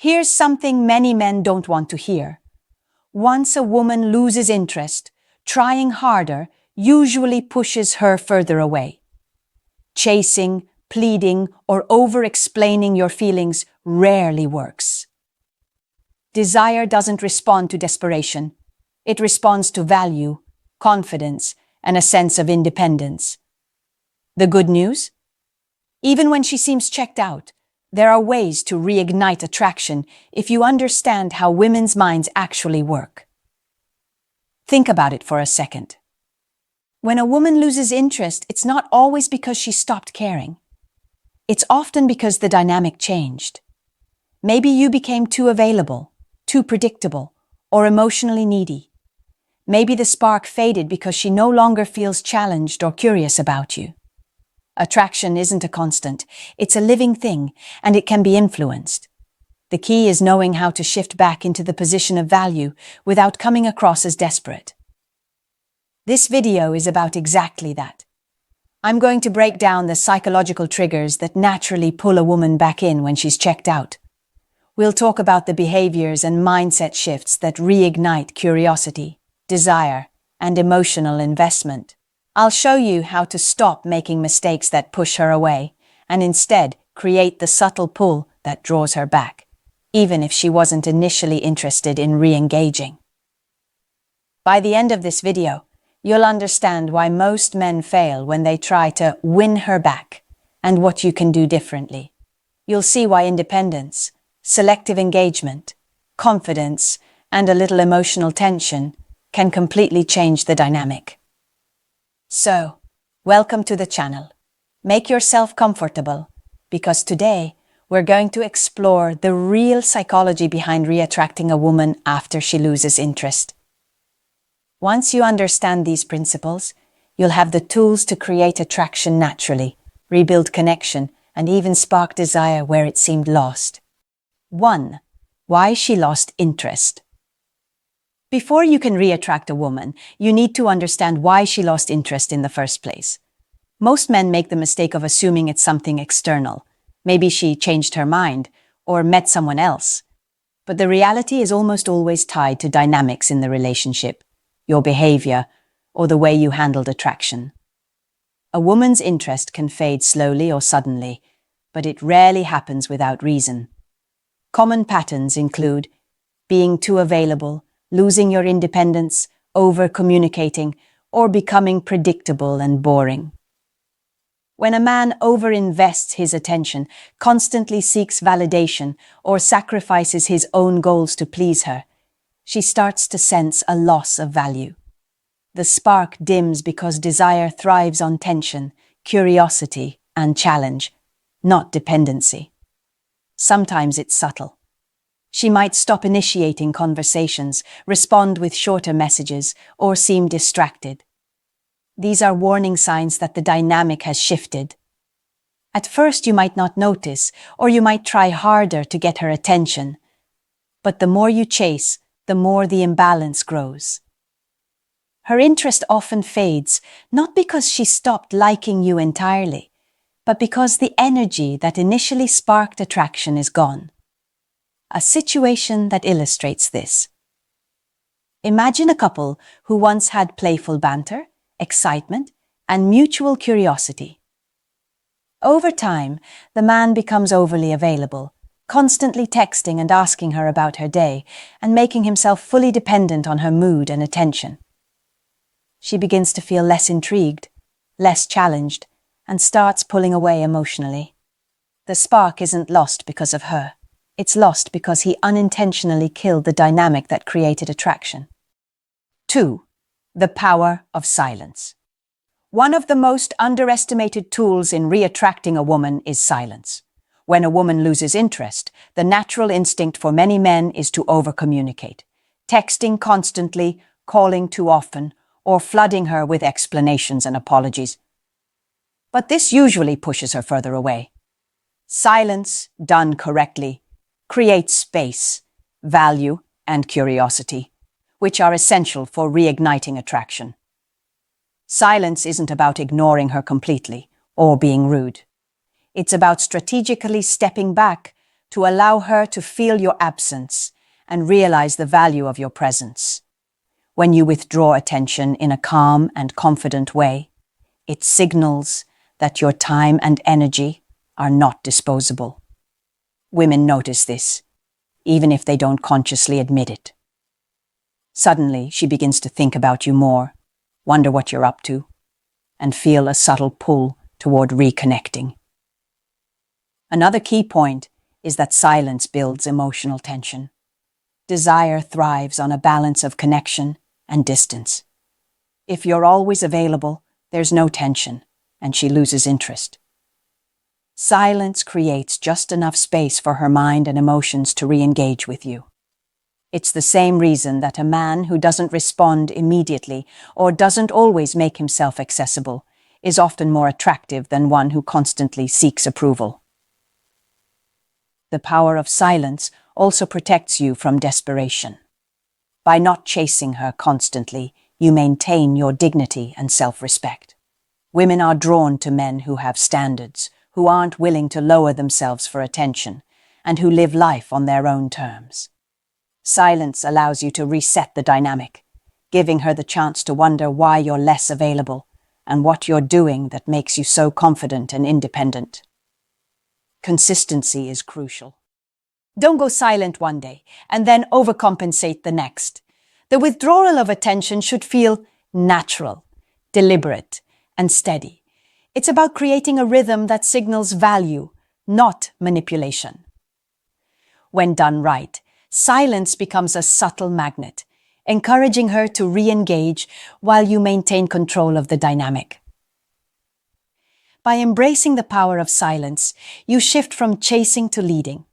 Here's something many men don't want to hear. Once a woman loses interest, trying harder usually pushes her further away. Chasing, pleading, or over-explaining your feelings rarely works. Desire doesn't respond to desperation. It responds to value, confidence, and a sense of independence. The good news? Even when she seems checked out, there are ways to reignite attraction if you understand how women's minds actually work. Think about it for a second. When a woman loses interest, it's not always because she stopped caring. It's often because the dynamic changed. Maybe you became too available, too predictable, or emotionally needy. Maybe the spark faded because she no longer feels challenged or curious about you. Attraction isn't a constant, it's a living thing, and it can be influenced. The key is knowing how to shift back into the position of value without coming across as desperate. This video is about exactly that. I'm going to break down the psychological triggers that naturally pull a woman back in when she's checked out. We'll talk about the behaviors and mindset shifts that reignite curiosity, desire, and emotional investment. I'll show you how to stop making mistakes that push her away and instead create the subtle pull that draws her back, even if she wasn't initially interested in re-engaging. By the end of this video, you'll understand why most men fail when they try to win her back and what you can do differently. You'll see why independence, selective engagement, confidence, and a little emotional tension can completely change the dynamic. So, welcome to the channel. Make yourself comfortable, because today we're going to explore the real psychology behind reattracting a woman after she loses interest. Once you understand these principles, you'll have the tools to create attraction naturally, rebuild connection, and even spark desire where it seemed lost. 1. Why she lost interest. Before you can reattract a woman, you need to understand why she lost interest in the first place. Most men make the mistake of assuming it's something external. Maybe she changed her mind or met someone else. But the reality is almost always tied to dynamics in the relationship, your behavior, or the way you handled attraction. A woman's interest can fade slowly or suddenly, but it rarely happens without reason. Common patterns include being too available, losing your independence, over-communicating, or becoming predictable and boring. When a man over-invests his attention, constantly seeks validation, or sacrifices his own goals to please her, she starts to sense a loss of value. The spark dims because desire thrives on tension, curiosity, and challenge, not dependency. Sometimes it's subtle. She might stop initiating conversations, respond with shorter messages, or seem distracted. These are warning signs that the dynamic has shifted. At first you might not notice, or you might try harder to get her attention. But the more you chase, the more the imbalance grows. Her interest often fades, not because she stopped liking you entirely, but because the energy that initially sparked attraction is gone. A situation that illustrates this. Imagine a couple who once had playful banter, excitement, and mutual curiosity. Over time, the man becomes overly available, constantly texting and asking her about her day, and making himself fully dependent on her mood and attention. She begins to feel less intrigued, less challenged, and starts pulling away emotionally. The spark isn't lost because of her. It's lost because he unintentionally killed the dynamic that created attraction. 2. The power of silence. One of the most underestimated tools in reattracting a woman is silence. When a woman loses interest, the natural instinct for many men is to over-communicate, texting constantly, calling too often, or flooding her with explanations and apologies. But this usually pushes her further away. Silence, done correctly, creates space, value, and curiosity, which are essential for reigniting attraction. Silence isn't about ignoring her completely or being rude. It's about strategically stepping back, to allow her to feel your absence and realize the value of your presence. When you withdraw attention in a calm and confident way, it signals that your time and energy are not disposable. Women notice this, even if they don't consciously admit it. Suddenly, she begins to think about you more, wonder what you're up to, and feel a subtle pull toward reconnecting. Another key point is that silence builds emotional tension. Desire thrives on a balance of connection and distance. If you're always available, there's no tension, and she loses interest. Silence creates just enough space for her mind and emotions to re-engage with you. It's the same reason that a man who doesn't respond immediately or doesn't always make himself accessible is often more attractive than one who constantly seeks approval. The power of silence also protects you from desperation. By not chasing her constantly, you maintain your dignity and self-respect. Women are drawn to men who have standards, who aren't willing to lower themselves for attention, and who live life on their own terms. Silence allows you to reset the dynamic, giving her the chance to wonder why you're less available and what you're doing that makes you so confident and independent. Consistency is crucial. Don't go silent one day and then overcompensate the next. The withdrawal of attention should feel natural, deliberate, and steady. It's about creating a rhythm that signals value, not manipulation. When done right, silence becomes a subtle magnet, encouraging her to re-engage while you maintain control of the dynamic. By embracing the power of silence, you shift from chasing to leading.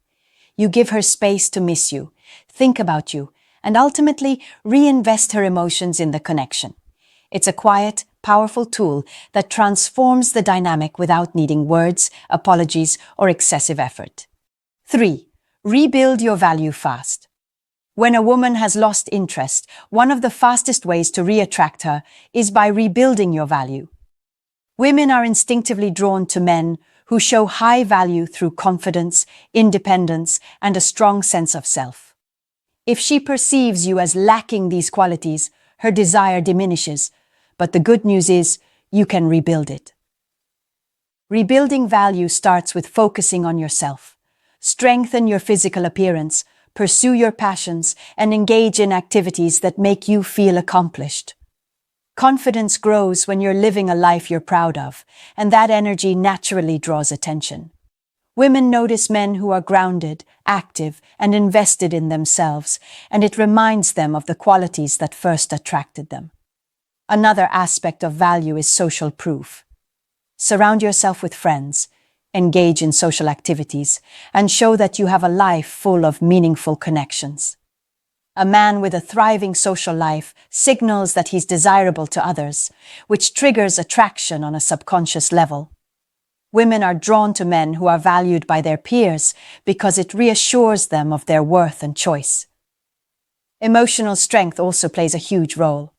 You give her space to miss you, think about you, and ultimately reinvest her emotions in the connection. It's a quiet, powerful tool that transforms the dynamic without needing words, apologies, or excessive effort. 3. Rebuild your value fast. When a woman has lost interest, one of the fastest ways to re-attract her is by rebuilding your value. Women are instinctively drawn to men who show high value through confidence, independence, and a strong sense of self. If she perceives you as lacking these qualities, her desire diminishes, but the good news is you can rebuild it. Rebuilding value starts with focusing on yourself. Strengthen your physical appearance, pursue your passions, and engage in activities that make you feel accomplished. Confidence grows when you're living a life you're proud of, and that energy naturally draws attention. Women notice men who are grounded, active, and invested in themselves, and it reminds them of the qualities that first attracted them. Another aspect of value is social proof. Surround yourself with friends, engage in social activities, and show that you have a life full of meaningful connections. A man with a thriving social life signals that he's desirable to others, which triggers attraction on a subconscious level. Women are drawn to men who are valued by their peers because it reassures them of their worth and choice. Emotional strength also plays a huge role.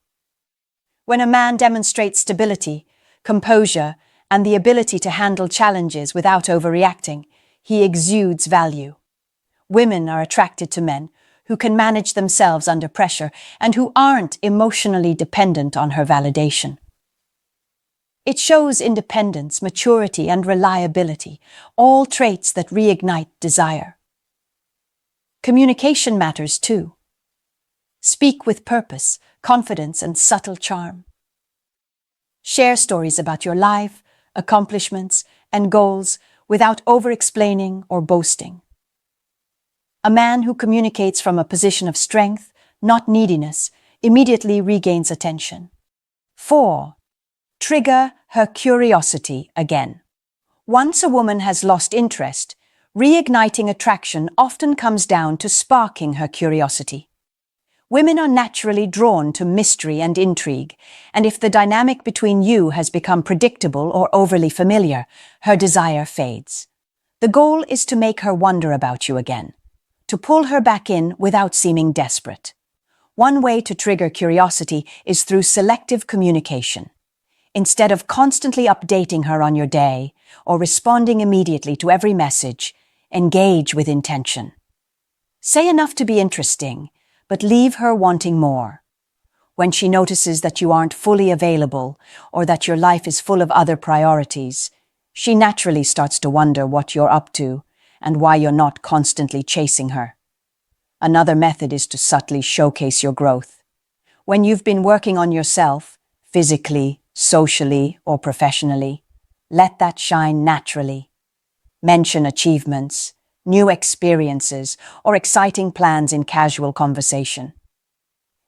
When a man demonstrates stability, composure, and the ability to handle challenges without overreacting, he exudes value. Women are attracted to men who can manage themselves under pressure and who aren't emotionally dependent on her validation. It shows independence, maturity, and reliability, all traits that reignite desire. Communication matters too. Speak with purpose, confidence, and subtle charm. Share stories about your life, accomplishments, and goals without over-explaining or boasting. A man who communicates from a position of strength, not neediness, immediately regains attention. 4. Trigger her curiosity again. Once a woman has lost interest, reigniting attraction often comes down to sparking her curiosity. Women are naturally drawn to mystery and intrigue, and if the dynamic between you has become predictable or overly familiar, her desire fades. The goal is to make her wonder about you again, to pull her back in without seeming desperate. One way to trigger curiosity is through selective communication. Instead of constantly updating her on your day or responding immediately to every message, engage with intention. Say enough to be interesting, but leave her wanting more. When she notices that you aren't fully available or that your life is full of other priorities, she naturally starts to wonder what you're up to and why you're not constantly chasing her. Another method is to subtly showcase your growth. When you've been working on yourself, physically, socially, or professionally, let that shine naturally. Mention achievements, new experiences, or exciting plans in casual conversation.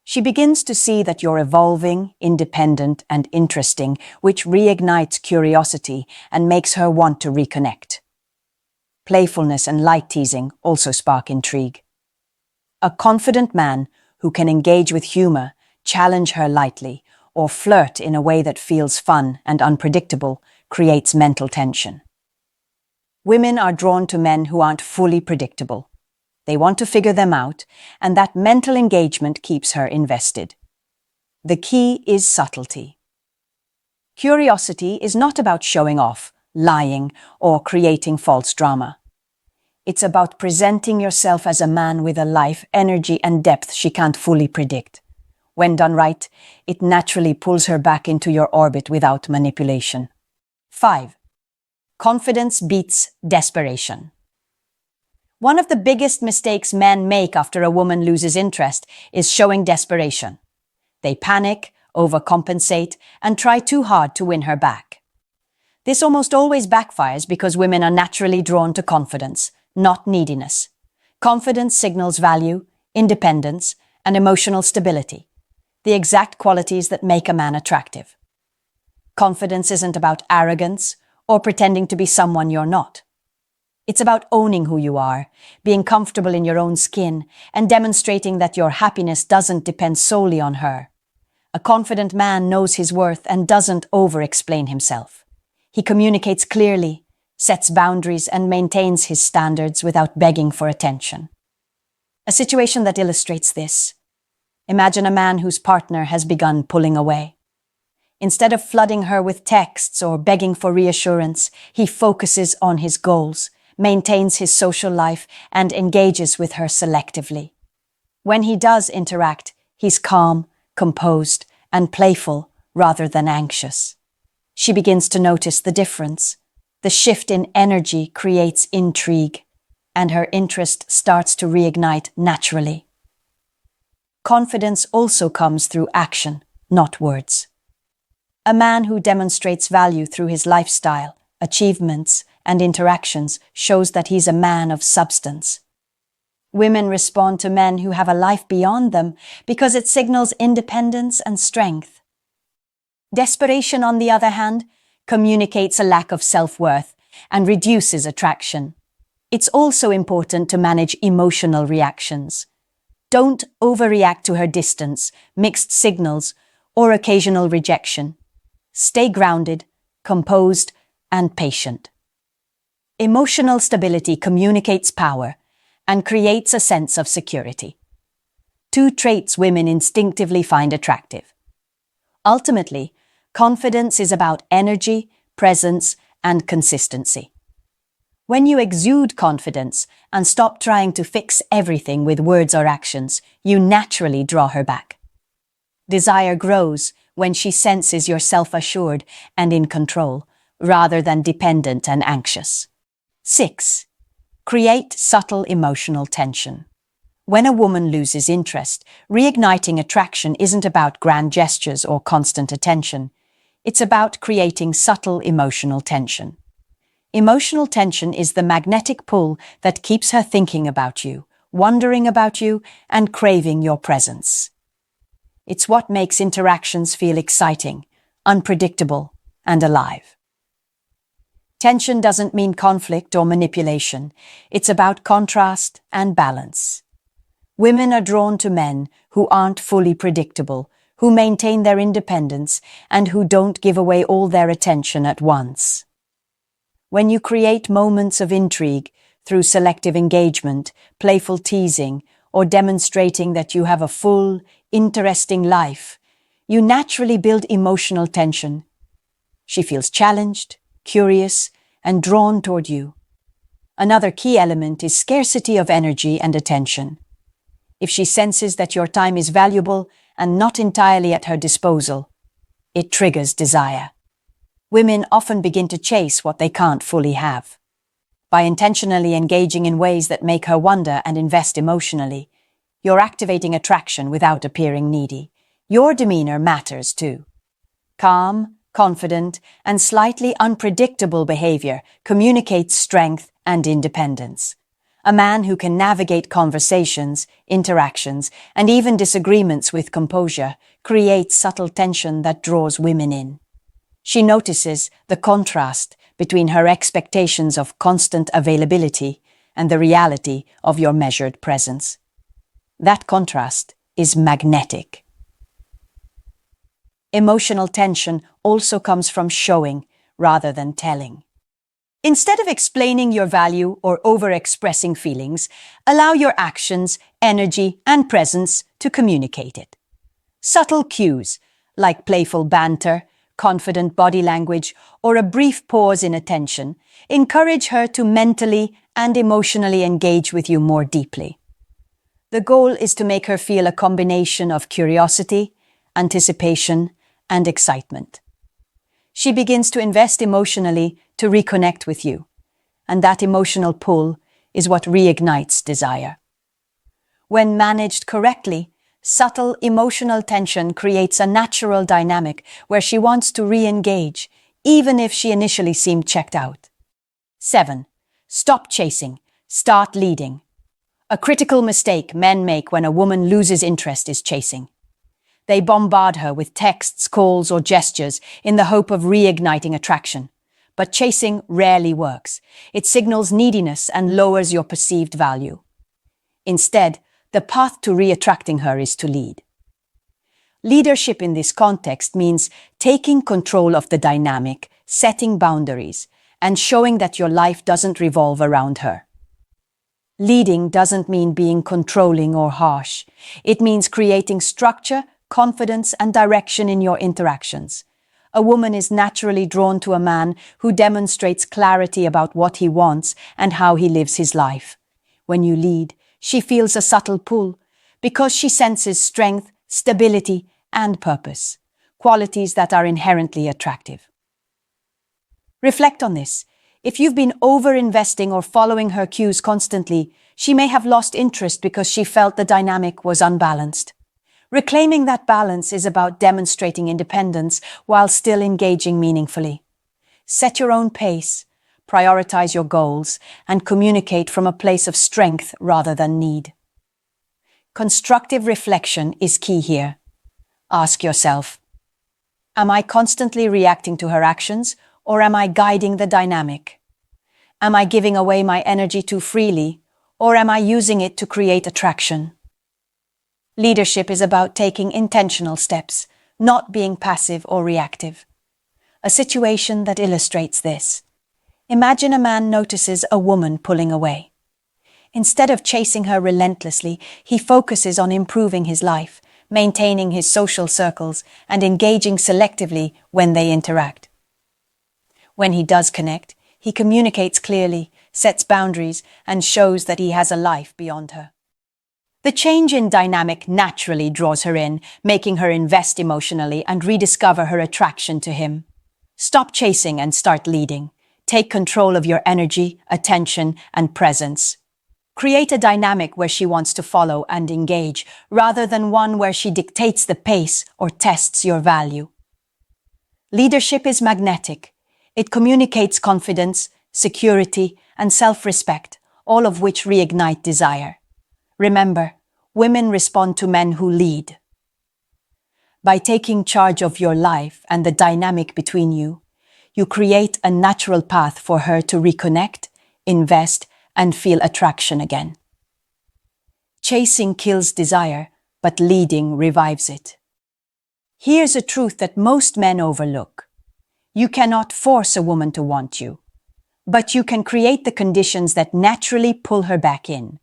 She begins to see that you're evolving, independent, and interesting, which reignites curiosity and makes her want to reconnect. Playfulness and light teasing also spark intrigue. A confident man who can engage with humor, challenge her lightly, or flirt in a way that feels fun and unpredictable creates mental tension. Women are drawn to men who aren't fully predictable. They want to figure them out, and that mental engagement keeps her invested. The key is subtlety. Curiosity is not about showing off, lying, or creating false drama. It's about presenting yourself as a man with a life, energy, and depth she can't fully predict. When done right, it naturally pulls her back into your orbit without manipulation. 5. Confidence beats desperation. One of the biggest mistakes men make after a woman loses interest is showing desperation. They panic, overcompensate, and try too hard to win her back. This almost always backfires because women are naturally drawn to confidence, not neediness. Confidence signals value, independence, and emotional stability, the exact qualities that make a man attractive. Confidence isn't about arrogance or pretending to be someone you're not. It's about owning who you are, being comfortable in your own skin, and demonstrating that your happiness doesn't depend solely on her. A confident man knows his worth and doesn't over-explain himself. He communicates clearly, sets boundaries, and maintains his standards without begging for attention. A situation that illustrates this. Imagine a man whose partner has begun pulling away. Instead of flooding her with texts or begging for reassurance, he focuses on his goals, maintains his social life, and engages with her selectively. When he does interact, he's calm, composed, and playful rather than anxious. She begins to notice the difference. The shift in energy creates intrigue, and her interest starts to reignite naturally. Confidence also comes through action, not words. A man who demonstrates value through his lifestyle, achievements, and interactions shows that he's a man of substance. Women respond to men who have a life beyond them because it signals independence and strength. Desperation, on the other hand, communicates a lack of self-worth and reduces attraction. It's also important to manage emotional reactions. Don't overreact to her distance, mixed signals, or occasional rejection. Stay grounded, composed, and patient. Emotional stability communicates power and creates a sense of security. Two traits women instinctively find attractive. Ultimately, confidence is about energy, presence, and consistency. When you exude confidence and stop trying to fix everything with words or actions, you naturally draw her back. Desire grows when she senses you're self-assured and in control, rather than dependent and anxious. 6. Create subtle emotional tension. When a woman loses interest, reigniting attraction isn't about grand gestures or constant attention. It's about creating subtle emotional tension. Emotional tension is the magnetic pull that keeps her thinking about you, wondering about you, and craving your presence. It's what makes interactions feel exciting, unpredictable, and alive. Tension doesn't mean conflict or manipulation. It's about contrast and balance. Women are drawn to men who aren't fully predictable, who maintain their independence, and who don't give away all their attention at once. When you create moments of intrigue through selective engagement, playful teasing, or demonstrating that you have a full, interesting life, you naturally build emotional tension. She feels challenged, curious, and drawn toward you. Another key element is scarcity of energy and attention. If she senses that your time is valuable and not entirely at her disposal, it triggers desire. Women often begin to chase what they can't fully have. By intentionally engaging in ways that make her wonder and invest emotionally, you're activating attraction without appearing needy. Your demeanor matters too. Calm, confident, and slightly unpredictable behavior communicates strength and independence. A man who can navigate conversations, interactions, and even disagreements with composure creates subtle tension that draws women in. She notices the contrast between her expectations of constant availability and the reality of your measured presence. That contrast is magnetic. Emotional tension also comes from showing rather than telling. Instead of explaining your value or over-expressing feelings, allow your actions, energy, and presence to communicate it. Subtle cues, like playful banter, confident body language, or a brief pause in attention, encourage her to mentally and emotionally engage with you more deeply. The goal is to make her feel a combination of curiosity, anticipation, and excitement. She begins to invest emotionally to reconnect with you, and that emotional pull is what reignites desire. When managed correctly, subtle emotional tension creates a natural dynamic where she wants to re-engage, even if she initially seemed checked out. 7. Stop chasing. Start leading. A critical mistake men make when a woman loses interest is chasing. They bombard her with texts, calls, or gestures in the hope of reigniting attraction. But chasing rarely works. It signals neediness and lowers your perceived value. Instead, the path to re-attracting her is to lead. Leadership in this context means taking control of the dynamic, setting boundaries, and showing that your life doesn't revolve around her. Leading doesn't mean being controlling or harsh. It means creating structure, confidence, and direction in your interactions. A woman is naturally drawn to a man who demonstrates clarity about what he wants and how he lives his life. When you lead, she feels a subtle pull because she senses strength, stability, and purpose, qualities that are inherently attractive. Reflect on this. If you've been over-investing or following her cues constantly, she may have lost interest because she felt the dynamic was unbalanced. Reclaiming that balance is about demonstrating independence while still engaging meaningfully. Set your own pace, prioritize your goals, and communicate from a place of strength rather than need. Constructive reflection is key here. Ask yourself, am I constantly reacting to her actions, or am I guiding the dynamic? Am I giving away my energy too freely, or am I using it to create attraction? Leadership is about taking intentional steps, not being passive or reactive. A situation that illustrates this. Imagine a man notices a woman pulling away. Instead of chasing her relentlessly, he focuses on improving his life, maintaining his social circles, and engaging selectively when they interact. When he does connect, he communicates clearly, sets boundaries, and shows that he has a life beyond her. The change in dynamic naturally draws her in, making her invest emotionally and rediscover her attraction to him. Stop chasing and start leading. Take control of your energy, attention, and presence. Create a dynamic where she wants to follow and engage, rather than one where she dictates the pace or tests your value. Leadership is magnetic. It communicates confidence, security, and self-respect, all of which reignite desire. Remember, women respond to men who lead. By taking charge of your life and the dynamic between you, you create a natural path for her to reconnect, invest, and feel attraction again. Chasing kills desire, but leading revives it. Here's a truth that most men overlook. You cannot force a woman to want you, but you can create the conditions that naturally pull her back in.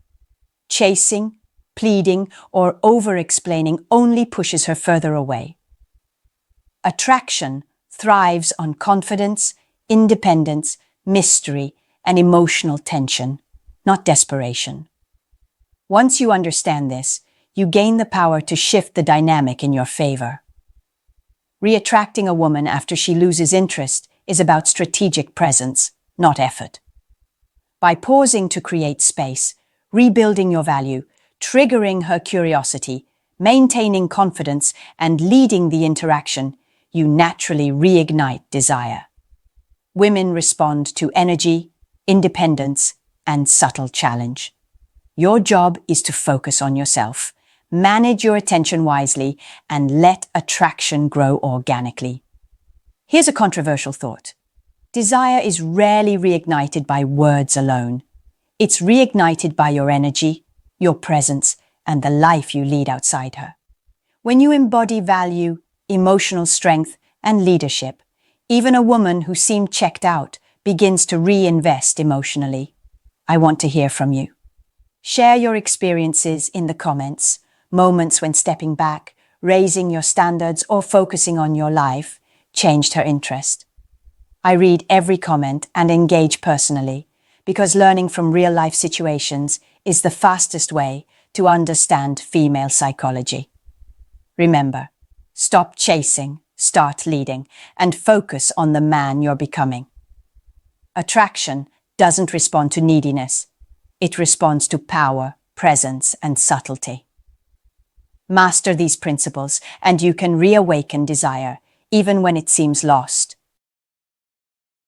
Chasing, pleading, or over-explaining only pushes her further away. Attraction thrives on confidence, independence, mystery, and emotional tension, not desperation. Once you understand this, you gain the power to shift the dynamic in your favor. Reattracting a woman after she loses interest is about strategic presence, not effort. By pausing to create space, rebuilding your value, triggering her curiosity, maintaining confidence, and leading the interaction, you naturally reignite desire. Women respond to energy, independence, and subtle challenge. Your job is to focus on yourself, manage your attention wisely, and let attraction grow organically. Here's a controversial thought. Desire is rarely reignited by words alone. It's reignited by your energy, your presence, and the life you lead outside her. When you embody value, emotional strength, and leadership, even a woman who seemed checked out begins to reinvest emotionally. I want to hear from you. Share your experiences in the comments, moments when stepping back, raising your standards, or focusing on your life changed her interest. I read every comment and engage personally because learning from real-life situations is the fastest way to understand female psychology. Remember, stop chasing, start leading, and focus on the man you're becoming. Attraction doesn't respond to neediness. It responds to power, presence, and subtlety. Master these principles, and you can reawaken desire, even when it seems lost.